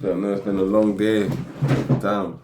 Don't know, it's been a long day. Damn.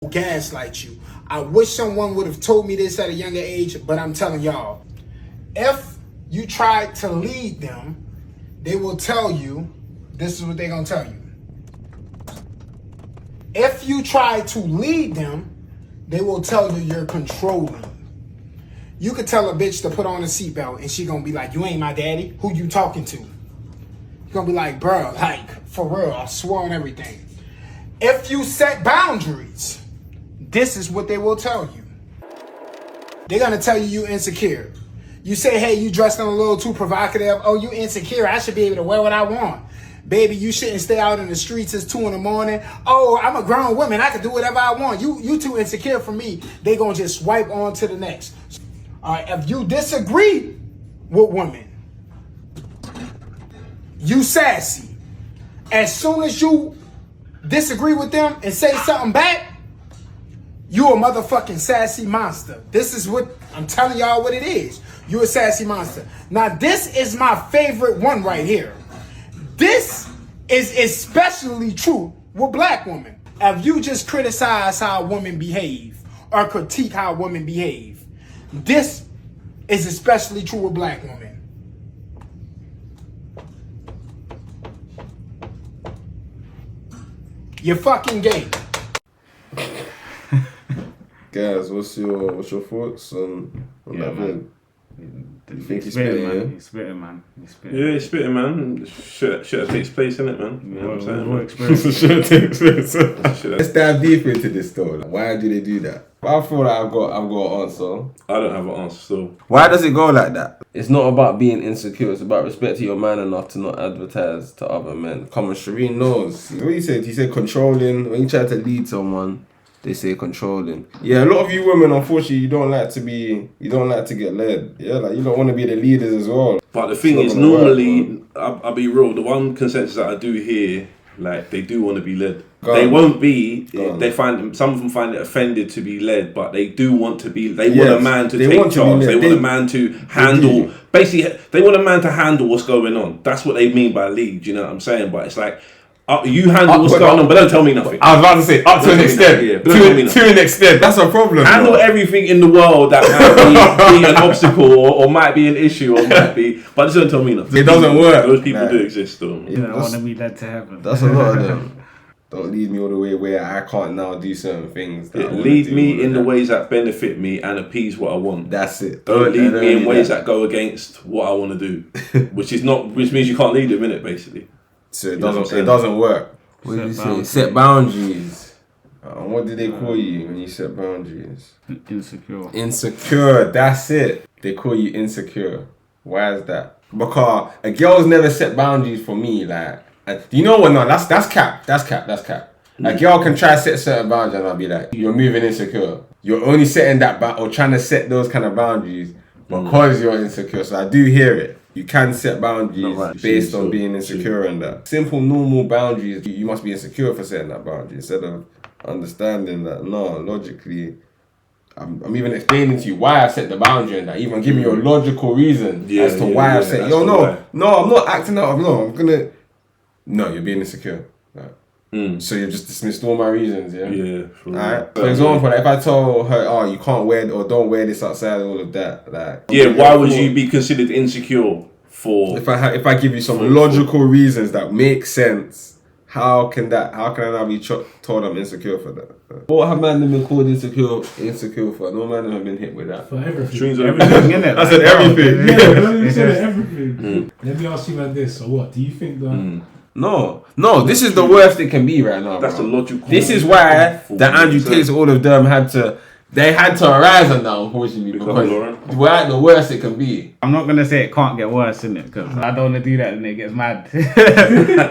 Gaslight you. I wish someone would have told me this at a younger age, but I'm telling y'all, if you try to lead them, they will tell you, this is what they're gonna tell you. If you try to lead them, they will tell you you're controlling. You could tell a bitch to put on a seatbelt and she gonna be like, you ain't my daddy, who you talking to? You're gonna be like, bro, like, for real, I swear on everything. If you set boundaries, this is what they will tell you. They're gonna tell you insecure. You say, hey, you dressed a little too provocative. Oh, you insecure, I should be able to wear what I want. Baby, you shouldn't stay out in the streets. It's 2 a.m. Oh, I'm a grown woman, I can do whatever I want. You too insecure for me. They gonna just swipe on to the next. All right, if you disagree with women, you sassy. As soon as you disagree with them and say something back, you a motherfucking sassy monster. This is what I'm telling y'all what it is. You a sassy monster. Now this is my favorite one right here. This is especially true with black women. If you just criticize how women behave or critique how women behave, this is especially true with black women. You're fucking gay. Guys, what's your thoughts on that man? You think he's spitting, man? He's spitting, man. He's spitting. Yeah, he's spitting, man. Shit takes place, innit, man? You know what I'm saying? What experience? Shit takes place. Let's dive deeper into this though. Like, why do they do that? I feel like I've got an answer. I don't have an answer still. Why does it go like that? It's not about being insecure. It's about respecting your man enough to not advertise to other men. Come on, Shireen knows. What he said? He said controlling. When you try to lead someone, they say controlling. Yeah, a lot of you women, unfortunately, you don't like to get led. Yeah, like you don't want to be the leaders as well. But the thing is, normally, I'll be real. The one consensus that I do hear, like they do want to be led. They won't be. They some of them find it offended to be led, but they do want to be. They want a man to take charge. They want a man to handle. Basically, they want a man to handle what's going on. That's what they mean by lead. You know what I'm saying? But it's like. You handle what's going on, but don't tell me nothing. I was about to say, up to an extent. Yeah, to an extent. That's a problem. Handle everything in the world that might be an obstacle or might be an issue or might be, but just don't tell me nothing. It doesn't work. Those people do exist though. You don't want to be led to heaven. That's a lot of them. Don't lead me all the way where I can't now do certain things. Lead me in the ways that benefit me and appease what I want. That's it. Don't lead me in ways that go against what I want to do, which means you can't lead them in it basically. So it doesn't work. What did you say? Set boundaries. What did they call you when you set boundaries? Insecure. That's it. They call you insecure. Why is that? Because a girl's never set boundaries for me. Like, you know what? No, that's cap. That's cap. A girl can try to set certain boundaries and I'll be like, you're moving insecure. You're only setting that or trying to set those kind of boundaries because you're insecure. So I do hear it. You can set boundaries based on being insecure and that. Simple, normal boundaries, you must be insecure for setting that boundary instead of understanding that, no, logically, I'm even explaining to you why I set the boundary and that, even giving you a logical reason as to why I set it. No, I'm not acting out of, no, you're being insecure. Like, so you've just dismissed all my reasons, yeah? Yeah. Alright. For example, like if I told her, oh, you can't wear or don't wear this outside, all of that, like. Yeah, why would you be considered insecure for? If I give you some logical reasons that make sense, how can I now be told I'm insecure for that? What have man been called insecure for? No man have been hit with that. For everything. I said everything. Yeah, you said everything. Let me ask you like this. So what? Do you think that? No, this is the worst it can be right now. That's a logical. This is why the Andrew Tates, all of them had to arise on that, unfortunately, because we're at the worst it can be. I'm not gonna say it can't get worse, innit? Because I don't want to do that and it gets mad.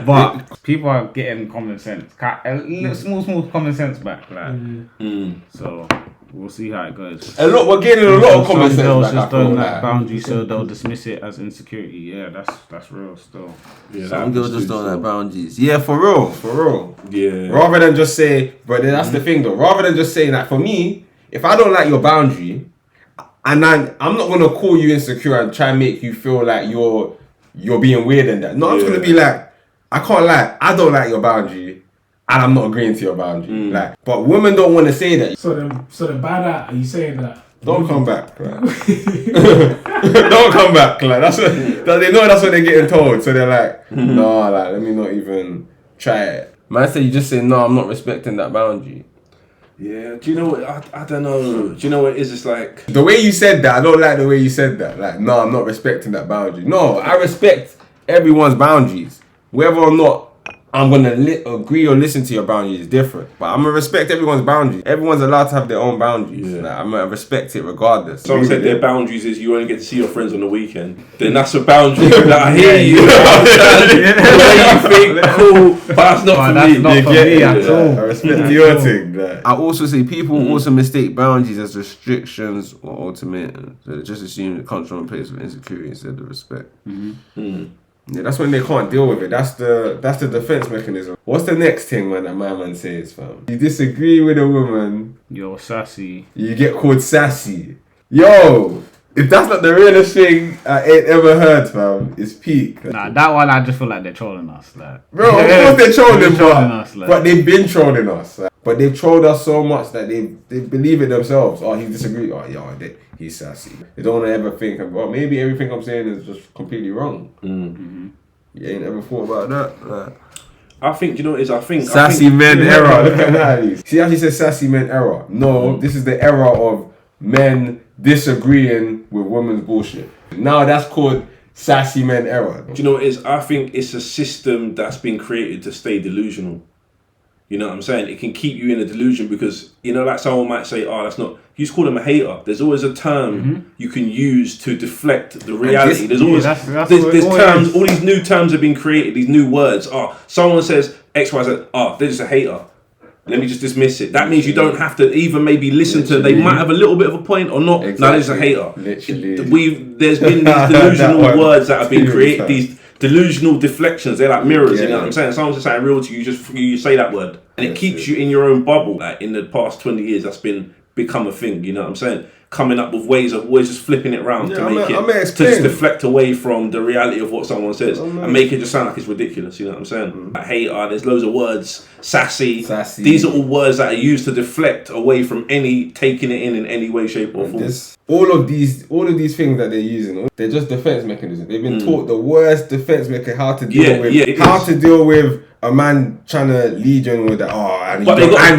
But people are getting common sense, small common sense back, like. So we'll see how it goes. We're getting a lot of common sense back. Just don't like boundaries, so they'll dismiss it as insecurity. Yeah, that's real still. Yeah, some girls just don't like boundaries. Yeah, for real. Yeah. Rather than just say, but that's the thing though. Rather than just saying that, for me, if I don't like your boundary, And I'm not gonna call you insecure and try and make you feel like you're being weird and that. No, I'm just gonna be like, I can't lie, I don't like your boundary, and I'm not agreeing to your boundary. Like, but women don't want to say that. So then by that, are you saying that? Don't come back, like. Don't come back, like that's what they know. That's what they're getting told. So they're like, no, like let me not even try it. Man, say you just say no. I'm not respecting that boundary. Yeah. Do you know what? I don't know. Do you know what it is? It's like the way you said that. I don't like the way you said that. Like, no, I'm not respecting that boundary. No, I respect everyone's boundaries. Whether or not I'm gonna agree or listen to your boundaries is different, but I'm gonna respect everyone's boundaries. Everyone's allowed to have their own boundaries. Like, I'm gonna respect it regardless. Someone said their boundaries is you only get to see your friends on the weekend. Then that's a boundary. Like, I hear you. The way you think, cool, but that's not for me. Not for me at all. I respect your thing. Like. I also say people also mistake boundaries as restrictions or ultimatums. So they just assume it comes from a place of insecurity instead of respect. Yeah, that's when they can't deal with it. That's the defense mechanism. What's the next thing, man, that my man says, fam? You disagree with a woman. You're sassy. You get called sassy. Yo, if that's not the realest thing I ain't ever heard, fam, it's peak. Nah, that one I just feel like they're trolling us. Like, bro, of course they're trolling us. Like. But they've been trolling us. Like, but they've trolled us so much that they believe it themselves. Oh, he disagrees. Oh, yeah, he's sassy. They don't want to ever think, well, maybe everything I'm saying is just completely wrong. You ain't ever thought about that? Like, I think, you know what it is? I think sassy men era. Look at that. See how she says sassy men era? No, this is the era of men disagreeing with women's bullshit. Now that's called sassy men era. Do you know what it is? I think it's a system that's been created to stay delusional. You know what I'm saying? It can keep you in a delusion because, you know, like someone might say, oh, that's not... You just call them a hater. There's always a term you can use to deflect the reality. There's always there's terms. All these new terms have been created. These new words. Oh, someone says X, Y, Z. Oh, they're just a hater. Let me just dismiss it. That means you don't have to even maybe listen to. They might have a little bit of a point or not. Exactly. No, they're just a hater. Literally, there's been these delusional words that have been created. These delusional deflections. They're like mirrors. You know what I'm saying? Someone's just saying real to you. You say that word, and it keeps you in your own bubble. Like in the past 20 years, that's become a thing. You know what I'm saying? Coming up with ways of always just flipping it around to make it to just deflect away from the reality of what someone says and make it just sound like it's ridiculous. You know what I'm saying? Like hater, there's loads of words. Sassy. These are all words that are used to deflect away from any taking it in any way, shape or form. All of these things that they're using, they're just defense mechanisms. They've been taught the worst defense mechanism, how to deal with a man trying to lead you in with that. Oh, and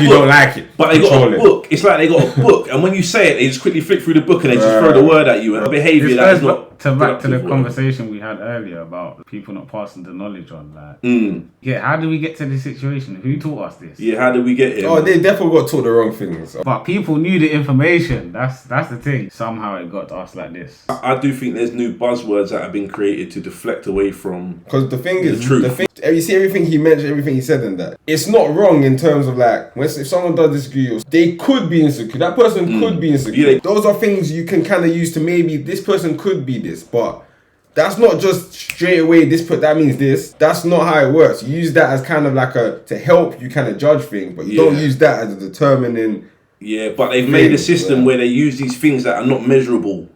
you don't like it. But they got a book. It's like they got a book, and when you say it, they just quickly flick through the book and they just throw the word at you. And behaviour that is not. Back to the conversation we had earlier about people not passing the knowledge on. Like, yeah, how did we get to this situation? Who taught us this? Yeah, how did we get here? Oh, they definitely got taught the wrong things. But people knew the information. That's the thing. Somehow it got to us like this. I do think there's new buzzwords that have been created to deflect away from. Because the thing is, you see everything he mentioned, everything he said, and that it's not wrong in terms of like if someone does disagree, they could be insecure. That person could be insecure. Yeah. Those are things you can kind of use to maybe this person could be this, but that's not just straight away that means this. That's not how it works. You use that as kind of like to help you kind of judge things, but you don't use that as a determining. Yeah, but they've made a system where they use these things that are not measurable.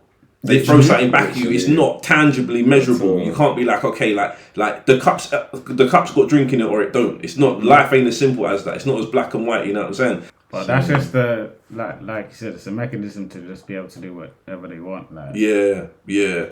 They throw something back at you. It's not tangibly measurable. You can't be like, okay, like the cup's got drink in it or it don't. It's not. Life ain't as simple as that. It's not as black and white. You know what I'm saying? But that's just the like you said, it's a mechanism to just be able to do whatever they want. Like yeah.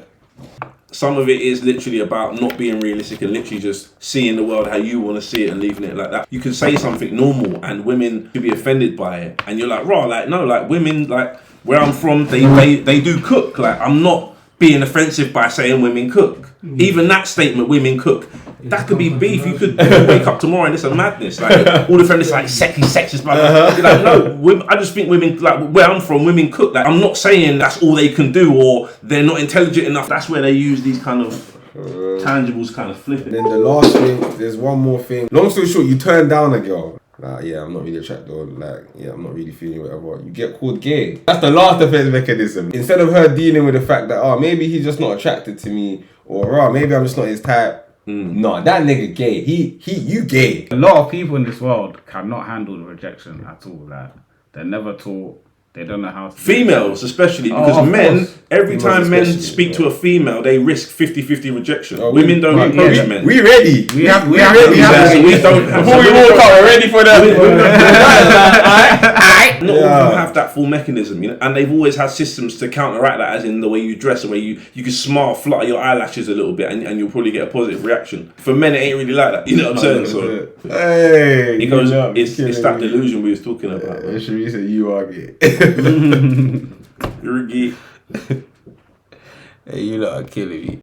Some of it is literally about not being realistic and literally just seeing the world how you want to see it and leaving it like that. You can say something normal and women could be offended by it, and you're like, raw, like no, like women, like where I'm from, they do cook. Like I'm not being offensive by saying women cook. Even that statement, women cook, that could be beef. You could wake up tomorrow and it's a madness. Like all the friends like sexist, blah, blah, blah. Like no, I just think women, like where I'm from, women cook. Like I'm not saying that's all they can do or they're not intelligent enough. That's where they use these kind of tangibles, kind of flipping. Then the last thing, there's one more thing. Long story short, you turn down a girl. Like, yeah, I'm not really attracted, or like, yeah, I'm not really feeling whatever. You get called gay. That's the last defense mechanism. Instead of her dealing with the fact that, oh, maybe he's just not attracted to me, or oh, maybe I'm just not his type. No, that nigga gay. You gay. A lot of people in this world cannot handle the rejection at all. Like, they're never taught. They don't know how to females, especially because men, course. every time men speak to a female, they risk 50-50 rejection. Women don't approach men. We ready. We don't have. Before we walk out, we're ready for that. Not all of them have that full mechanism, you know, and they've always had systems to counteract that, as in the way you dress, the way you can smile, flutter your eyelashes a little bit, and you'll probably get a positive reaction. For men, it ain't really like that. You know what I'm saying? So, hey, it goes. It's that delusion we was talking about. Sharice said you are gay. You're a geek. Hey, you lot are killing me.